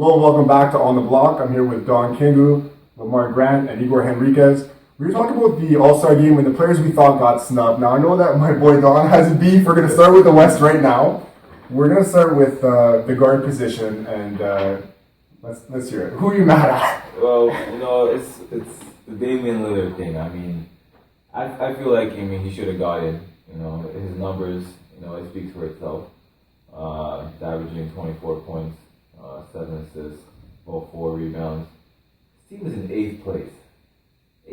Hello and welcome back to On the Block. I'm here with Don Kingu, Lamar Grant, and Igor Henriquez. We were talking about the All-Star game and the players we thought got snubbed. Now, I know that my boy Don has a beef. We're going to start with the West right now. We're going to start with the guard position, and let's hear it. Who are you mad at? Well, it's the Damian Lillard thing. I mean, I feel like he should have got in. His numbers, it speaks for itself. He's averaging 24 points, 7 assists, 4 rebounds. His team is in 8th place.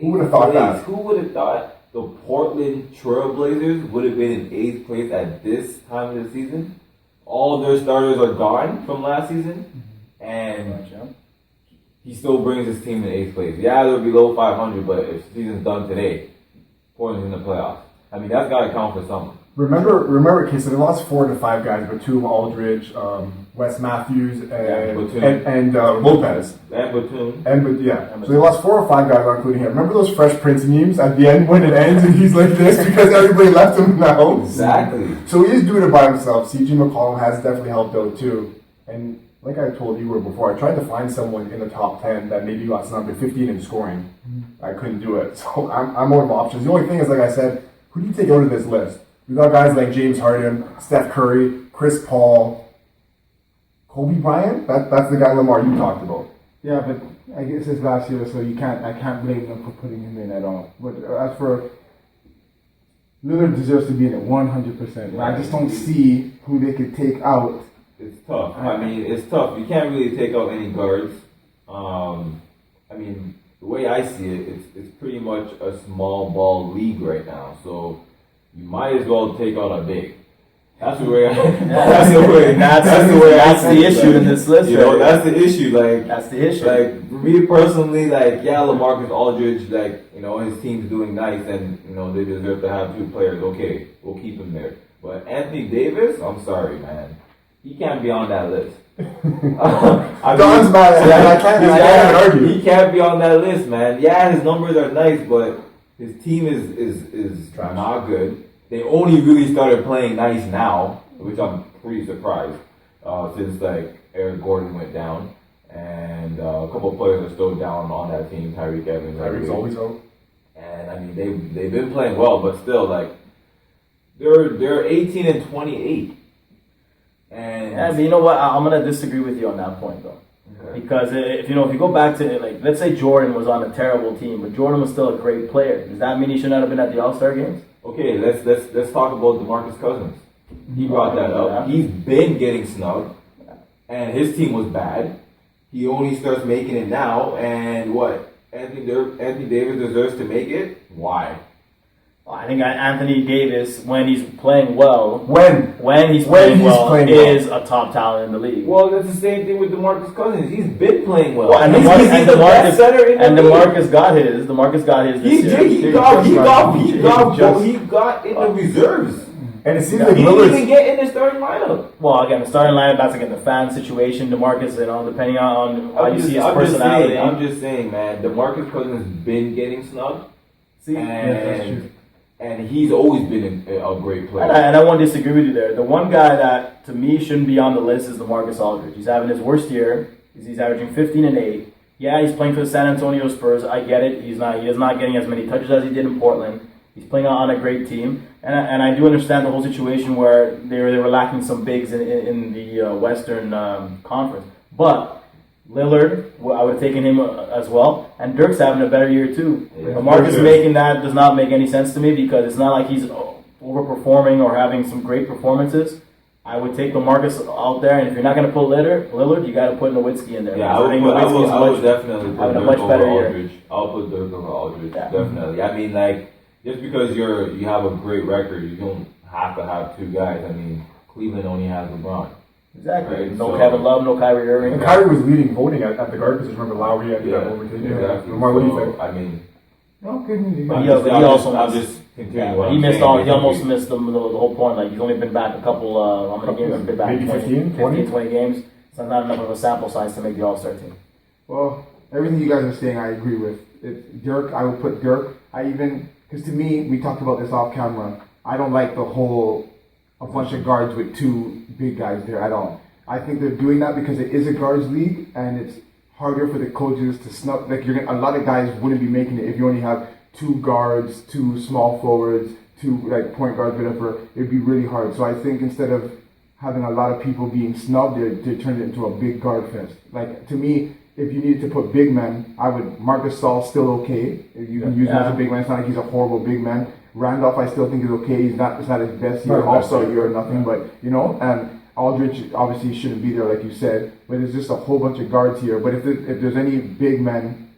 Who would have thought that? Who would have thought the Portland Trailblazers would have been in 8th place at this time of the season? All their starters are gone from last season, and he still brings his team in 8th place. Yeah, they'll be below 500, but if the season's done today, Portland's in the playoffs. I mean, that's got to count for something. Remember, okay, so they lost 4 to 5 guys, Batum, Aldridge, Wes Matthews, and Lopez. And Batum. So they lost 4 or 5 guys, not including him. Remember those Fresh Prince memes at the end when it ends and he's like this because everybody left him now? Exactly. So he's doing it by himself. CG McCollum has definitely helped out too. And like I told you before, I tried to find someone in the top 10 that maybe got snubbed at 15 in scoring. I couldn't do it. So I'm out of options. The only thing is, like I said, who do you take out of this list? We got guys like James Harden, Steph Curry, Chris Paul, Kobe Bryant. That's the guy, Lamar, you talked about. Yeah, but I guess it's last year, so I can't blame them for putting him in at all. But as for Lillard, deserves to be in it 100%. I just don't see who they could take out. It's tough. I mean, it's tough. You can't really take out any guards. I mean, the way I see it, it's pretty much a small ball league right now. So you might as well take out a big. That's the way. That's the issue in this list. That's the issue. That's the issue. Like for me personally, LaMarcus Aldridge, his team's doing nice, and they deserve to have 2 players. Okay, we'll keep him there. But Anthony Davis, I'm sorry, man, he can't be on that list. Don's mad at that. I can't argue. He can't be on that list, man. Yeah, his numbers are nice, but his team is not good. They only really started playing nice now, which I'm pretty surprised, since Eric Gordon went down, and a couple of players are still down on that team. Tyreek Evans, Tyreek's always out. And I mean they've been playing well, but still they're 18 and 28. And you know what? I'm gonna disagree with you on that point though. Okay. Because if you go back to let's say Jordan was on a terrible team, but Jordan was still a great player. Does that mean he should not have been at the All-Star games? Okay, let's talk about DeMarcus Cousins. He brought that up. He's been getting snubbed, and his team was bad. He only starts making it now, and what? Anthony Davis deserves to make it? Why? I think Anthony Davis, when he's playing well, when he's playing well, is a top talent in the league. Well, that's the same thing with DeMarcus Cousins. He's been playing well. And DeMarcus center in the league. DeMarcus got his. DeMarcus got his this year. He got in the reserves. And it seems like he didn't even get in the starting lineup. Well, again, the starting lineup, that's again the fan situation. DeMarcus, depending on how you see his personality. I'm just saying, man, DeMarcus Cousins has been getting snubbed. And he's always been a great player. And I won't disagree with you there. The one guy that, to me, shouldn't be on the list is DeMarcus Aldridge. He's having his worst year. He's averaging 15 and 8. Yeah, he's playing for the San Antonio Spurs. I get it. He is not getting as many touches as he did in Portland. He's playing on a great team. And I do understand the whole situation where they were lacking some bigs in the Western Conference. But Lillard, I would have taken him as well, and Dirk's having a better year too. Marcus making that does not make any sense to me because it's not like he's overperforming or having some great performances. I would take Marcus out there, and if you're not going to put Lillard, you got to put Nowitzki in there. Yeah, I would definitely put Dirk over Aldridge. Year. I'll put Dirk over Aldridge, definitely. I mean, just because you have a great record, you don't have to have 2 guys. I mean, Cleveland only has LeBron. Exactly. Right? No Kevin Love, no Kyrie Irving. And Kyrie was leading voting at the guard position. Remember Lowry ended up overtaking him. Exactly. Lamar, what do you think? I mean, I'm just continuing. He almost missed the whole point. He's only been back a couple. How many games? Been back maybe 15, 20 games. So not enough of a sample size to make the All-Star team. Well, everything you guys are saying, I agree with. Dirk, I would put Dirk. Because to me, we talked about this off camera. I don't like a bunch of guards with 2 big guys there at all. I think they're doing that because it is a guards league and it's harder for the coaches to snub. Like a lot of guys wouldn't be making it if you only have 2 guards, 2 small forwards, 2 like point guards, whatever. It'd be really hard. So I think instead of having a lot of people being snubbed, they turned it into a big guard fest. Like to me, if you needed to put big men, I would. Marcus Saul still okay. You can use him as a big man. It's not like he's a horrible big man. Randolph, I still think is okay. It's not his best year, all-star year or nothing, but and Aldridge obviously shouldn't be there, like you said. But there's just a whole bunch of guards here. But if there's any big men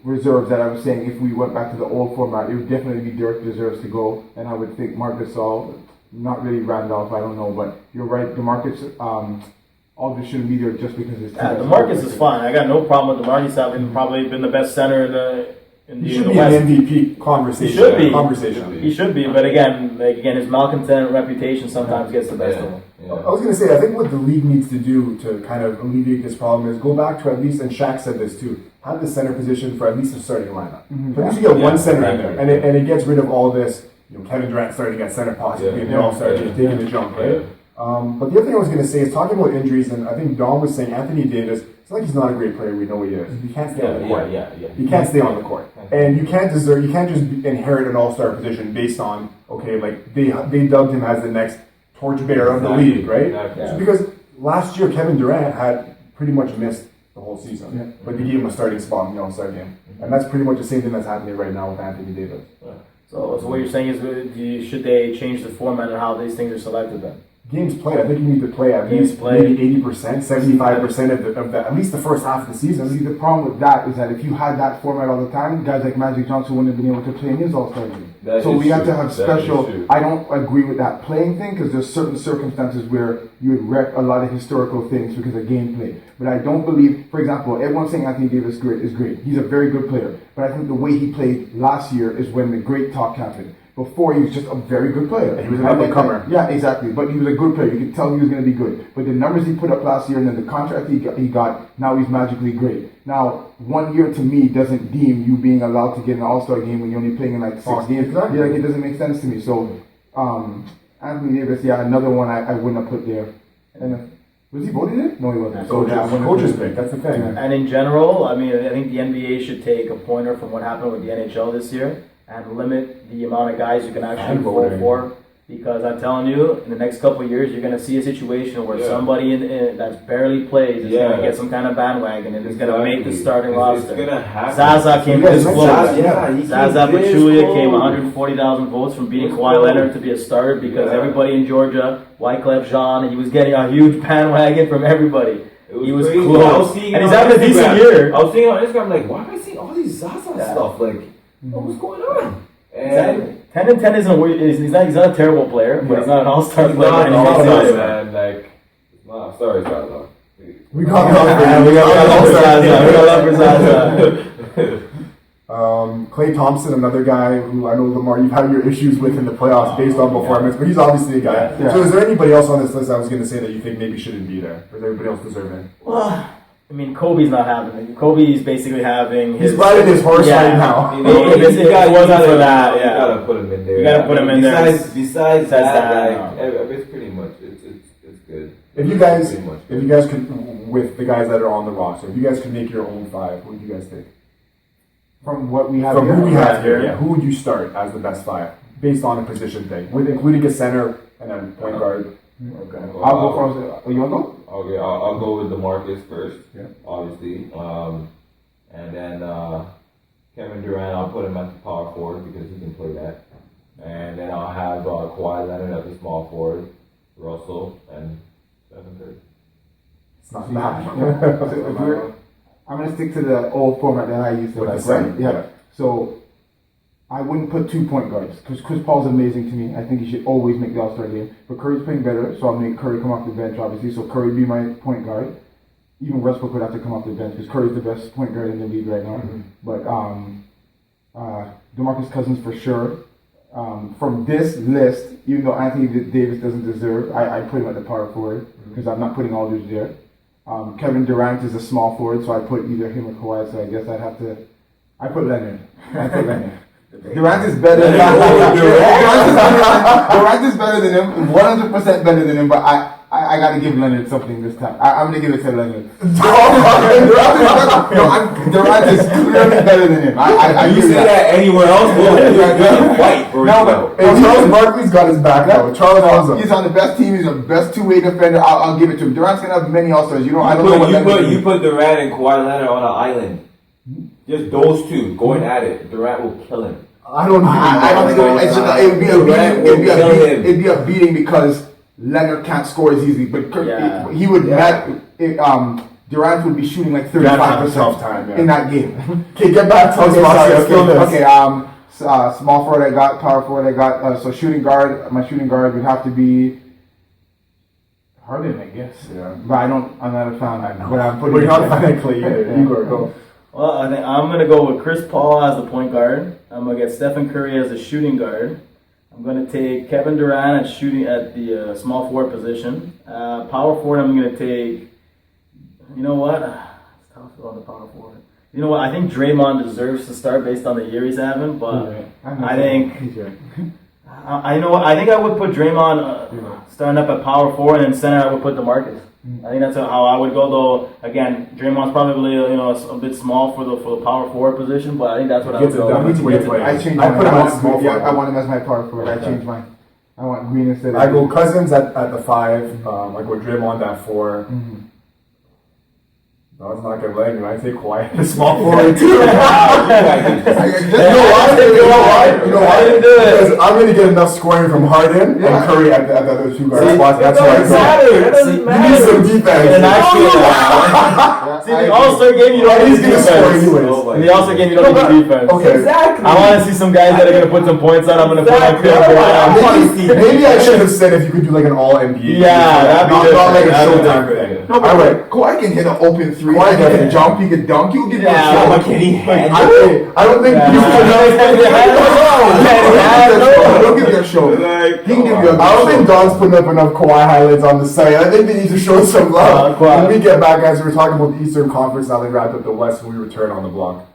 reserves that I was saying, if we went back to the old format, it would definitely be Dirk deserves to go, and I would think Marcus Saul, not really Randolph. I don't know, but you're right. DeMarcus. Aldridge shouldn't be there just because it's. DeMarcus is fine. I got no problem with DeMarcus having probably been the best center in the. He should be an MVP conversation. He should be, but again, his malcontent reputation sometimes gets the best of him. Yeah. I was going to say, I think what the league needs to do to kind of alleviate this problem is go back to at least, and Shaq said this too, have the center position for at least a starting lineup. At least you get one center in there, and it gets rid of all this. Kevin Durant starting at center possibly, and they all start taking the jump, right? But the other thing I was going to say is talking about injuries, and I think Don was saying Anthony Davis. It's like he's not a great player. We know he is. He can't stay on the court. He can't stay on the court, and you can't just inherit an all-star position based on like they dubbed him as the next torchbearer of the league, right? So because last year Kevin Durant had pretty much missed the whole season, but they gave him a starting spot in the All-Star game, and that's pretty much the same thing that's happening right now with Anthony Davis. So what you're saying is, should they change the format and how these things are selected then? Games played. I think you need to play at least maybe 80%, 75% of the at least the first half of the season. See, the problem with that is that if you had that format all the time, guys like Magic Johnson wouldn't have been able to play in his All-Star game. So we have to have special. I don't agree with that playing thing because there's certain circumstances where you would wreck a lot of historical things because of gameplay. But I don't believe, for example, everyone's saying Anthony Davis is great. He's a very good player. But I think the way he played last year is when the great talk happened. Before, he was just a very good player. He was an up-and-comer. Yeah, exactly. But he was a good player. You could tell he was going to be good. But the numbers he put up last year and then the contract he got, now he's magically great. Now, 1 year to me doesn't deem you being allowed to get an All-Star game when you're only playing in like 6 games. Exactly. Yeah, like it doesn't make sense to me. So, Anthony Davis, another one I wouldn't have put there. And was he voted in? No, he wasn't. So, coaches pick. That's the thing. And in general, I think the NBA should take a pointer from what happened with the NHL this year and limit the amount of guys you can actually vote for. Because I'm telling you, in the next couple of years, you're going to see a situation where somebody that's barely plays is going to get some kind of bandwagon and is going to make the starting roster. It's going to happen. Zaza came this close. Zaza Pachulia came 140,000 votes from beating Kawhi Leonard to be a starter because everybody in Georgia, Wyclef Jean, he was getting a huge bandwagon from everybody. He was crazy. close. And he's having a decent year. I was seeing on Instagram, like, why am I seeing all these Zaza stuff? Like, what's going on? And 10 and 10 isn't weird. He's not a terrible player, but he's not an all-star player. Not an all-star, man. Like, sorry, Zaza. We got love for Zaza. Klay Thompson, another guy who I know, Lamar, you've had your issues with in the playoffs based on performance, but he's obviously a guy. So is there anybody else on this list I was going to say that you think maybe shouldn't be there? Or is everybody else deserving? Well, Kobe's not having it. Kobe's basically having his... He's riding his horse right now. You wasn't for that, You gotta put him in there. You gotta put him in there. Besides that, it's pretty much, it's good. If you guys could, with the guys that are on the roster, if you guys could make your own 5, what do you guys think? From what we have From who we have here, who would you start as the best 5? Based on a position thing, with including a center and then point guard. Okay. I'll go first. You want to go? Okay, I'll go with DeMarcus first, obviously. And then Kevin Durant, I'll put him at the power forward because he can play that. And then I'll have Kawhi Leonard at the small forward, Russell, and Stephen Curry. It's not bad. I'm going to stick to the old format that I used to like, right? Yeah. So I wouldn't put 2 point guards because Chris Paul's amazing to me. I think he should always make the All-Star game. But Curry's playing better, so I'll make Curry come off the bench, obviously. So Curry be my point guard. Even Westbrook would have to come off the bench because Curry's the best point guard in the league right now. But DeMarcus Cousins for sure. From this list, even though Anthony Davis doesn't deserve, I put him at the power forward because I'm not putting Aldridge there. Kevin Durant is a small forward, so I put either him or Kawhi. So I guess I'd have to. I put Leonard. Durant is better than him. Durant is better than him. 100% better than him. But I got to give Leonard something this time. I'm going to give it to Leonard. Durant is clearly better than him. You say that anywhere else, you're fight. No, but Charles Barkley's got his back though. Charles knows him. He's on the best team. He's the best two-way defender. I'll give it to him. Durant's gonna have many All-Stars. I don't know you put Durant and Kawhi Leonard on an island. Just those two going at it. Durant will kill him. I don't think it would be a beating. It'd be a beating because Leonard can't score as easily. But he would. Durant would be shooting like 35% in that game. Okay, get back to small forward I got, power forward I got. So shooting guard, my shooting guard would have to be Harden, I guess. Yeah. But I'm not a fan. But I'm putting. But you're not a fan of Clay either. You go. Well, I think I'm gonna go with Chris Paul as the point guard. I'm gonna get Stephen Curry as the shooting guard. I'm gonna take Kevin Durant at the small forward position. Power forward, I'm gonna take. You know what? It's tough on the power forward. You know what? I think Draymond deserves to start based on the year he's having, but I think I know. I think I would put Draymond starting up at power forward, and then center I would put DeMarcus. I think that's how I would go. Though again, Draymond's probably a bit small for the power forward position, but I think that's what I would go. I changed mine. I want him as my power forward. I changed mine. I want Green instead. I go Cousins at the 5. I go Draymond at 4. No, it's not gonna let me. I take Kawhi the small forward too. You know why? Because I'm gonna get enough scoring from Harden and Curry at the other two guard spots. That's why That doesn't matter. You need some defense. The All-Star game, you don't need defense. In the All-Star game, you don't need defense. Okay. Exactly. I want to see some guys that are going to put some points on. I'm going to put on Chris. Maybe I should have said if you could do like an all NBA. Yeah, that'd be not like a different. Showtime thing. No, but Kawhi can hit an open 3. He can jump. He can dunk. He'll give you a Yeah, shot. but can he handle I don't think He'll give you a show. He can give you a I don't think Don's putting up enough Kawhi highlights on the site. I think they need to show some love. When we get back, guys, we're talking about the Eastern Conference. Now they wrapped up the West when we return on the block.